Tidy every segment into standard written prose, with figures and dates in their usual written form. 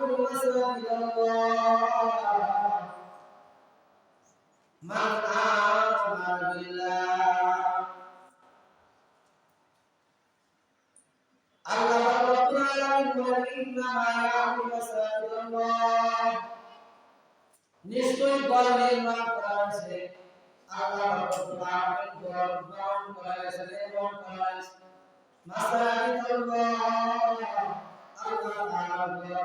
يعمر مساجد الله من آمن بالله الله رب العالمين إنما يعمر مساجد الله নিশ্চয়ই ঘর নির্মাণ করা হয়েছে আল্লাহ রাব্বুল আলামিন ঘর নির্মাণ করা হয়েছে এবং করা হয়েছে মাসাজিদুল্লাহ আল্লাহ তাআলা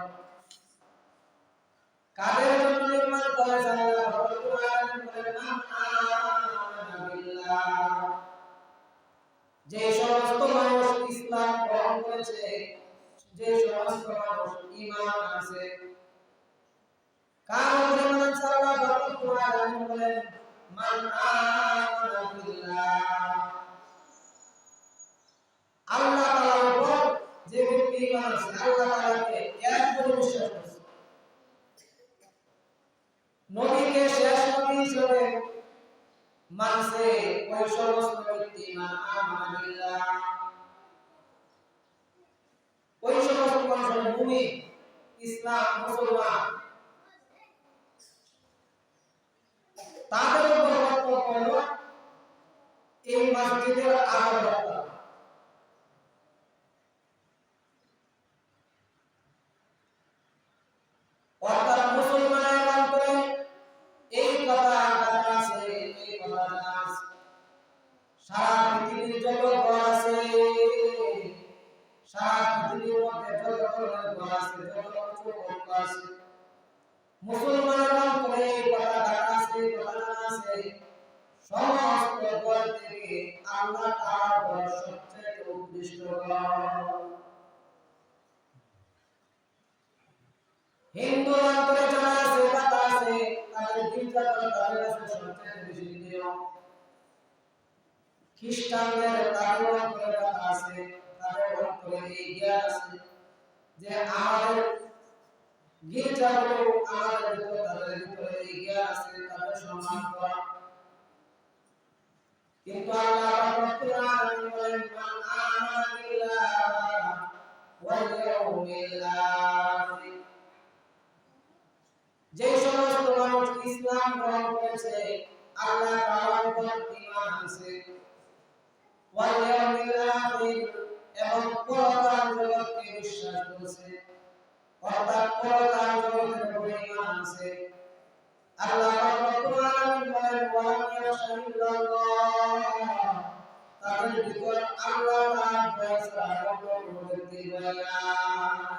কাদের জন্য নির্মাণ করা হয়েছে আল্লাহ রাব্বুল আলামিন বলেন মান আমানা বিল্লাহ যে সমস্ত মানুষ ইসলাম গ্রহণ করেছে যে সমস্ত মানুষ ঈমান আনছে কার উপরে মান আল্লাহ রাব্বুল আলামিন বলেন মান আমানা বিল্লাহ আল্লাহ তাআলার উপর যে ব্যক্তি ঈমান আনছে আল্লাহ তাআলাকে এক বলে বিশ্বাস করছে নবীকে শেষ নবী হিসেবে মানছে ওই সমস্ত ব্যক্তি মান আমানা বিল্লাহ ওই সমস্ত মানুষ মুমিন ইসলাম মুসলমান তাদের উপর কর্তব্য হলো এই মসজিদের আমল করা অর্থাৎ মুসলমানের অন্তরে এই কথা জানা আছে এই কথা জানা আছে সারা পৃথিবীর যত ঘর আছে সারা পৃথিবীর মধ্যে যত ঘর আছে যত উঁচু আছে মুসলমানের অন্তরে এই কথা জানা আছে কথা জানা আছে সমস্ত ঘর থেকে আল্লাহ তাআলার ঘর সবচেয়ে উৎকৃষ্ট ঘর হিন্দু অন্তরে জানা আছে কথা আছে তাদের গির্জা তাদের কাছে সবচেয়ে বেশি প্রিয় খ্রিস্টানদের তাদের অন্তরে কথা আছে তাদের অন্তরে এই জ্ঞান আছে যে আমাদের গির্জাগুলো আমাদের ভিতরে তাদের ভিতরে এই জ্ঞান আছে তাদের সম্মান করা কিন্তু আল্লাহ রাব্বুল আলামিন বলেন মান আমানা বিল্লাহ ওয়াল ইয়াউমিল আখির যে সমস্ত মানুষ ইসলাম গ্রহণ করেছে আল্লাহ তাআলার উপর ঈমান আনছে ওয়াল ইয়াউমিল আখির এবং পরকাল জগৎকে বিশ্বাস করেছে অর্থাৎ পরকাল জগতের উপর ঈমান আনছে আল্লাহ রাব্বুল আলামিন বলেন ওয়ালাম ইয়াশাইল্লাহ তাদের ভিতর আল্লাহ তাআলার ভয় ছাড়া কোনো ব্যক্তি হয় না